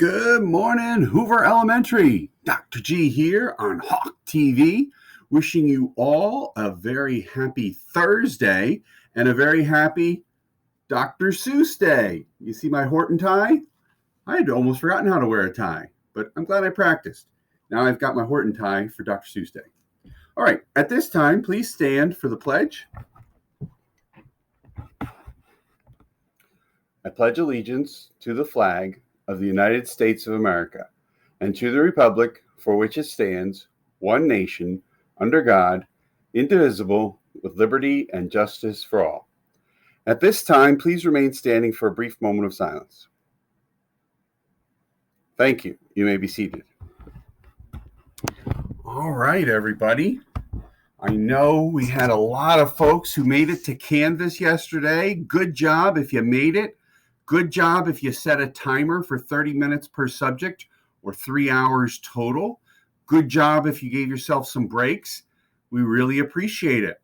Good morning, Hoover Elementary. Dr. G here on Hawk TV, wishing you all a very happy Thursday and a very happy Dr. Seuss Day. You see my Horton tie? I had almost forgotten how to wear a tie, but I'm glad I practiced. Now I've got my Horton tie for Dr. Seuss Day. All right, at this time, please stand for the pledge. I pledge allegiance to the flag of the United States of America, and to the republic for which it stands, one nation, under God, indivisible, with liberty and justice for all. At this time, please remain standing for a brief moment of silence. Thank you. You may be seated. All right, everybody. I know we had a lot of folks who made it to Canvas yesterday. Good job if you made it. Good job if you set a timer for 30 minutes per subject or 3 hours total. Good job if you gave yourself some breaks. We really appreciate it.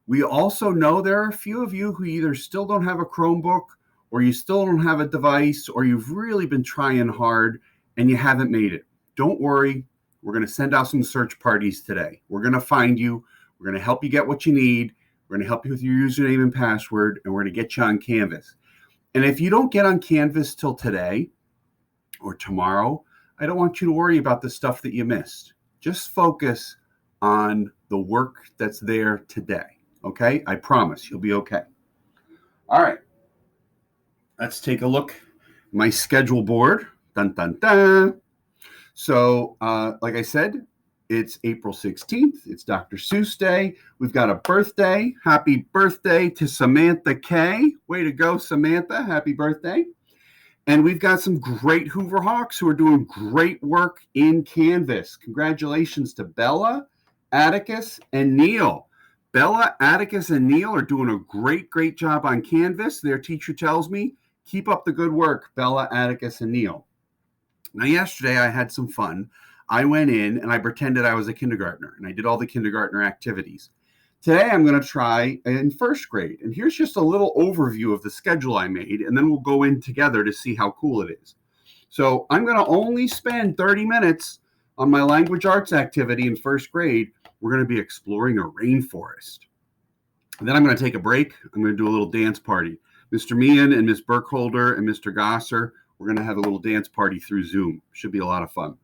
We also know there are a few of you who either still don't have a Chromebook or you still don't have a device or you've really been trying hard and you haven't made it. Don't worry. We're going to send out some search parties today. We're going to find you. We're going to help you get what you need. We're going to help you with your username and password, and we're going to get you on Canvas. And if you don't get on Canvas till today or tomorrow, I don't want you to worry about the stuff that you missed. Just focus on the work that's there today, okay? I promise you'll be okay. All right, let's take a look at my schedule board. Dun, dun, dun. So, like I said, it's April 16th. It's Dr. Seuss Day. We've got a birthday. Happy birthday to Samantha K. Way to go, Samantha. Happy birthday. And we've got some great Hoover Hawks who are doing great work in Canvas. Congratulations to Bella, Atticus, and Neil. Bella, Atticus, and Neil are doing a great job on Canvas. Their teacher tells me, keep up the good work, Bella, Atticus, and Neil. Now, yesterday I had some fun. I went in and I pretended I was a kindergartner and I did all the kindergartner activities. Today I'm going to try in first grade. And here's just a little overview of the schedule I made, and then we'll go in together to see how cool it is. So I'm going to only spend 30 minutes on my language arts activity in first grade. We're going to be exploring a rainforest. And then I'm going to take a break. I'm going to do a little dance party. Mr. Meehan and Miss Burkholder and Mr. Gosser, we're going to have a little dance party through Zoom. Should be a lot of fun.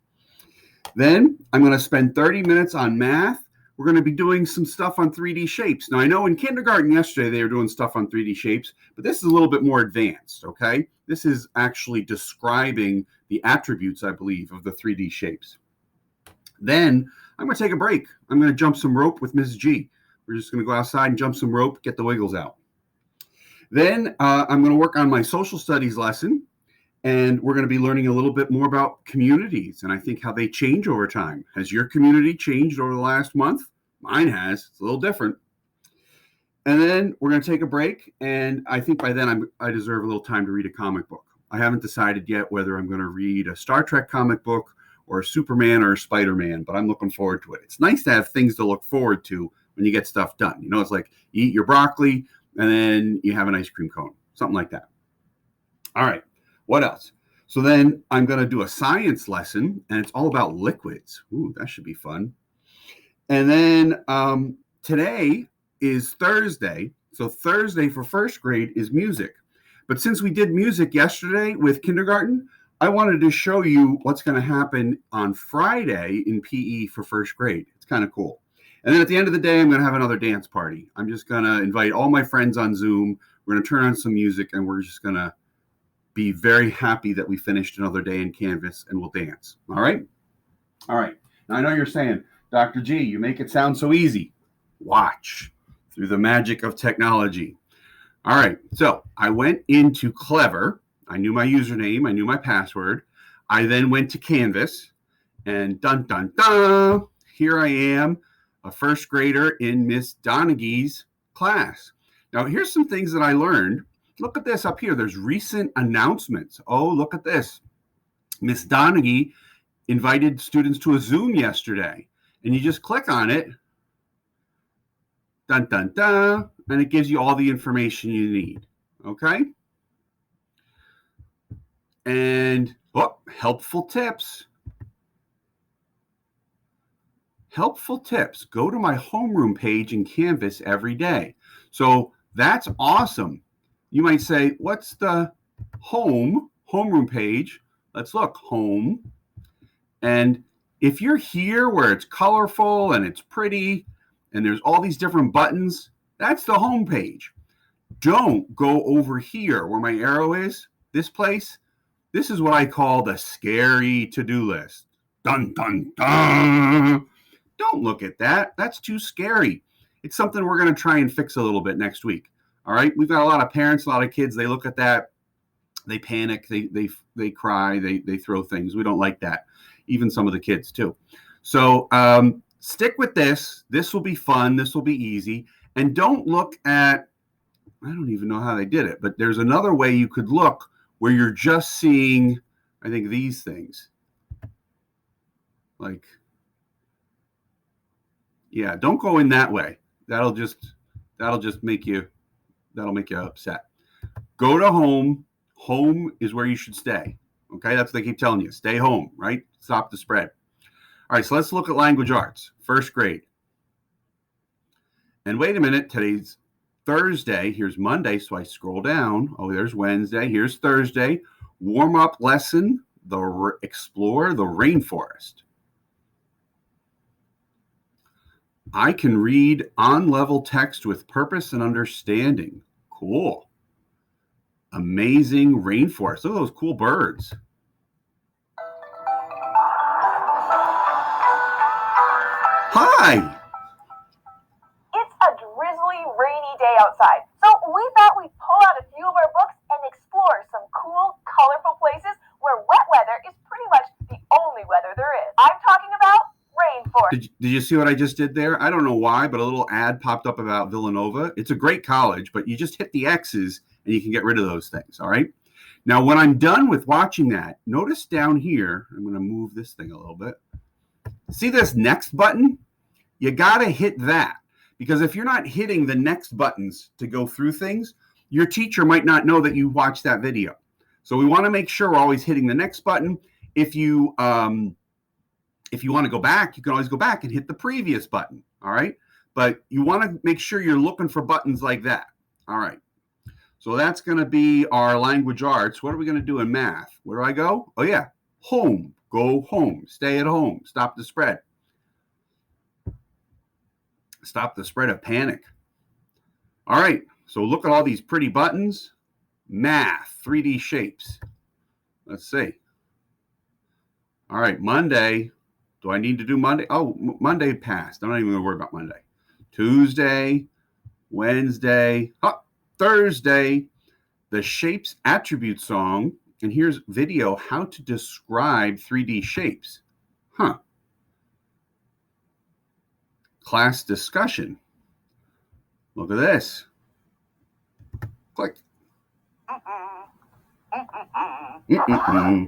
Then I'm going to spend 30 minutes on math. We're going to be doing some stuff on 3D shapes. Now, I know in kindergarten yesterday they were doing stuff on 3D shapes, but this is a little bit more advanced, okay? This is actually describing the attributes, I believe, of the 3D shapes. Then I'm going to take a break. I'm going to jump some rope with Ms. G. We're just going to go outside and jump some rope, get the wiggles out. Then I'm going to work on my social studies lesson. And we're going to be learning a little bit more about communities and I think how they change over time. Has your community changed over the last month? Mine has. It's a little different. And then we're going to take a break. And I think by then I deserve a little time to read a comic book. I haven't decided yet whether I'm going to read a Star Trek comic book or a Superman or a Spider-Man, but I'm looking forward to it. It's nice to have things to look forward to when you get stuff done. You know, it's like you eat your broccoli and then you have an ice cream cone, something like that. All right. What else? So then I'm going to do a science lesson, and it's all about liquids. Ooh, that should be fun. And then today is Thursday. So Thursday for first grade is music. But since we did music yesterday with kindergarten, I wanted to show you what's going to happen on Friday in PE for first grade. It's kind of cool. And then at the end of the day, I'm going to have another dance party. I'm just going to invite all my friends on Zoom. We're going to turn on some music, and we're just going to be very happy that we finished another day in Canvas, and we'll dance. All right? All right. Now, I know you're saying, Dr. G, you make it sound so easy. Watch through the magic of technology. All right. So I went into Clever. I knew my username. I knew my password. I then went to Canvas, and dun, dun, dun, here I am, a first grader in Miss Donaghy's class. Now, here's some things that I learned. Look at this up here. There's recent announcements. Oh, look at this. Miss Donaghy invited students to a Zoom yesterday. And you just click on it. Dun, dun, dun. And it gives you all the information you need. Okay? And Oh, helpful tips. Helpful tips. Go to my homeroom page in Canvas every day. So that's awesome. You might say, what's the homeroom page? Let's look, home. And if you're here where it's colorful and it's pretty and there's all these different buttons, that's the home page. Don't go over here where my arrow is, this place. This is what I call the scary to-do list. Dun, dun, dun. Don't look at that. That's too scary. It's something we're going to try and fix a little bit next week. All right. We've got a lot of parents, a lot of kids. They look at that. They panic. They cry. They throw things. We don't like that. Even some of the kids too. So stick with this. This will be fun. This will be easy. And don't look at, I don't even know how they did it, but there's another way you could look where you're just seeing, I think, these things. Like, yeah, don't go in that way. That'll make you upset. Go to home. Home is where you should stay. Okay, that's what they keep telling you. Stay home, right? Stop the spread. All right, so let's look at language arts. First grade. And wait a minute, today's Thursday. Here's Monday, so I scroll down. Oh, there's Wednesday. Here's Thursday. Warm-up lesson, explore the rainforest. I can read on-level text with purpose and understanding. Cool. Amazing rainforest. Look at those cool birds. Hi. It's a drizzly, rainy day outside, so we thought we'd pull out a few of our books and explore some cool, colorful places where wet weather is pretty much the only weather there is. I'm talking about rainforest. Did you see what I just did there? I don't know why, but a little ad popped up about Villanova. It's a great college, but you just hit the X's and you can get rid of those things, all right? Now, when I'm done with watching that, notice down here, I'm going to move this thing a little bit. See this next button? You got to hit that, because if you're not hitting the next buttons to go through things, your teacher might not know that you watched that video. So we want to make sure we're always hitting the next button. If you want to go back, you can always go back and hit the previous button, all right? But you want to make sure you're looking for buttons like that, all right? So that's going to be our language arts. What are we going to do in math? Where do I go? Oh, yeah, home. Go home. Stay at home. Stop the spread. Stop the spread of panic. All right, so look at all these pretty buttons. Math, 3D shapes. Let's see. All right, Monday. Do I need to do Monday? Oh, Monday passed. I'm not even going to worry about Monday. Tuesday, Wednesday, Thursday, the shapes attribute song. And here's video, how to describe 3D shapes. Class discussion. Look at this. Click.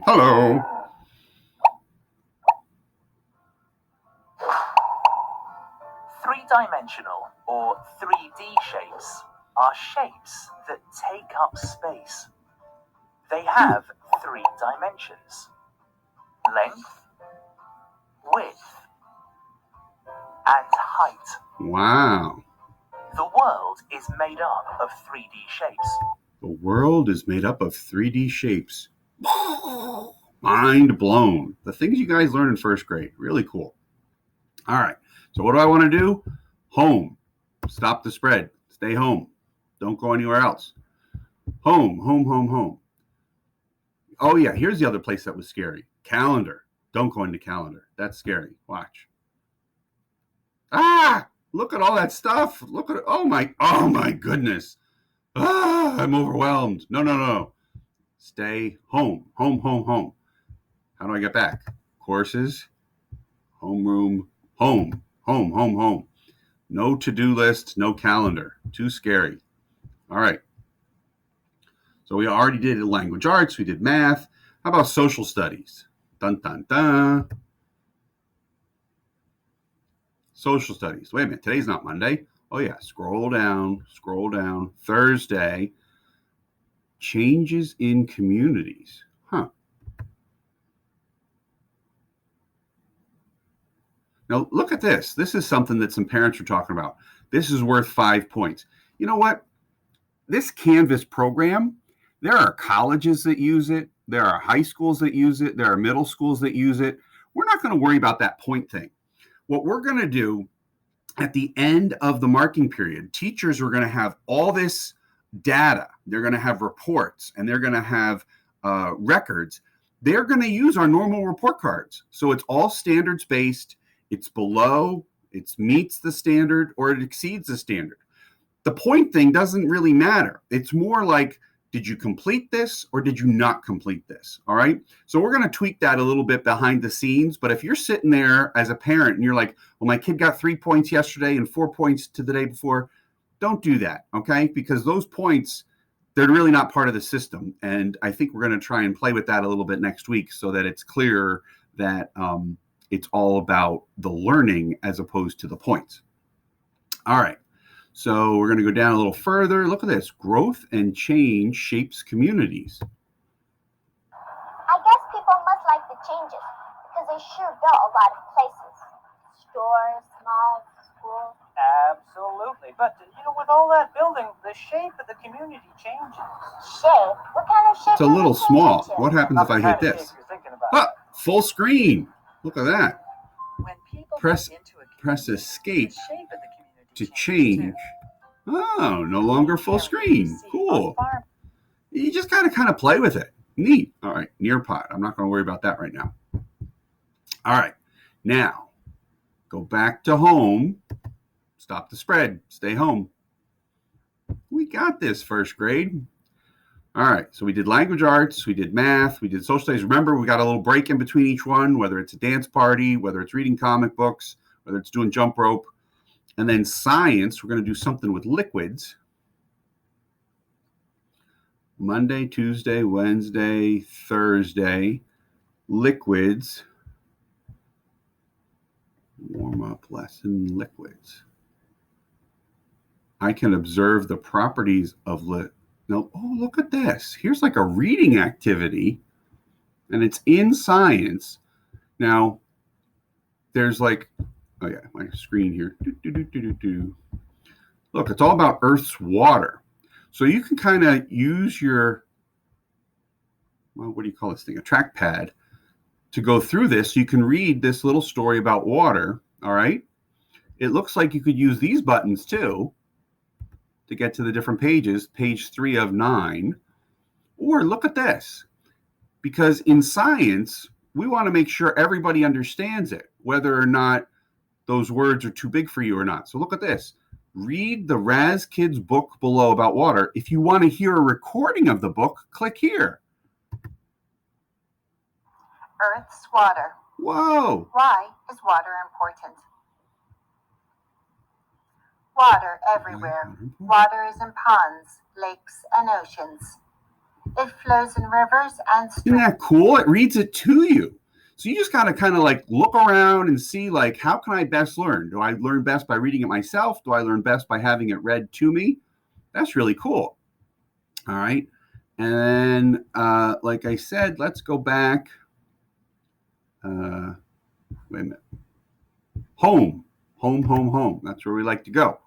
Hello. Three-dimensional or 3D shapes are shapes that take up space. They have 3 dimensions: length, width, and height. Wow. The world is made up of 3D shapes. The world is made up of 3D shapes. Mind blown. The things you guys learn in first grade. Really cool. All right. So what do I want to do? Home. Stop the spread. Stay home. Don't go anywhere else. Home, home, home, home. Oh, yeah. Here's the other place that was scary. Calendar. Don't go into calendar. That's scary. Watch. Ah! Look at all that stuff. Look at it. Oh my goodness. Ah, I'm overwhelmed. No. Stay home. Home, home, home. How do I get back? Courses, homeroom, home, home, home, home. No to-do list, no calendar. Too scary. All right. So we already did language arts. We did math. How about social studies? Dun, dun, dun. Social studies. Wait a minute. Today's not Monday. Oh, yeah. Scroll down. Thursday. Changes in communities. Now, look at this. This is something that some parents are talking about. This is worth 5 points. You know what? This Canvas program, there are colleges that use it. There are high schools that use it. There are middle schools that use it. We're not going to worry about that point thing. What we're going to do at the end of the marking period, teachers are going to have all this data. They're going to have reports and they're going to have records. They're going to use our normal report cards. So it's all standards based. It's below, it meets the standard, or it exceeds the standard. The point thing doesn't really matter. It's more like, did you complete this or did you not complete this? All right. So we're going to tweak that a little bit behind the scenes. But if you're sitting there as a parent and you're like, well, my kid got 3 points yesterday and 4 points to the day before, don't do that. Okay. Because those points, they're really not part of the system. And I think we're going to try and play with that a little bit next week so that it's clear that it's all about the learning as opposed to the points. All right. So we're going to go down a little further. Look at this. Growth and change shapes communities. I guess people must like the changes because they sure go a lot of places. Stores, malls, schools. Absolutely. But, with all that building, the shape of the community changes. Shape? What kind of shape? It's a little small. What happens if I hit Kind of this? shape you're thinking about. Ah, full screen. Look at that. When people Press get into a press community, escape the shape of the community to changes, change. too. Oh, no longer full screen. Cool. Farm. You just got to kind of play with it. Neat. All right, Nearpod. I'm not going to worry about that right now. All right. Now, go back to home. Stop the spread. Stay home. We got this, first grade. All right, so we did language arts, we did math, we did social studies. Remember, we got a little break in between each one, whether it's a dance party, whether it's reading comic books, whether it's doing jump rope. And then science, we're going to do something with liquids. Monday, Tuesday, Wednesday, Thursday, liquids. Warm-up lesson, liquids. I can observe the properties of No, oh, look at this. Here's like a reading activity, and it's in science. Now, there's like, oh yeah, my screen here. Look, it's all about Earth's water. So you can kind of use your, well, what do you call this thing? A trackpad to go through this. You can read this little story about water, all right? It looks like you could use these buttons too to get to the different pages, page 3 of 9. Or look at this, because in science, we want to make sure everybody understands it, whether or not those words are too big for you or not. So look at this. Read the Raz Kids book below about water. If you want to hear a recording of the book, click here. Earth's water. Whoa. Why is water important? Water everywhere. Water is in ponds, lakes, and oceans. It flows in rivers and Isn't streams. that cool? It reads it to you. So you just got to kind of like look around and see like, how can I best learn? Do I learn best by reading it myself? Do I learn best by having it read to me? That's really cool. All right. And then, like I said, let's go back. Wait a minute. Home. Home. That's where we like to go.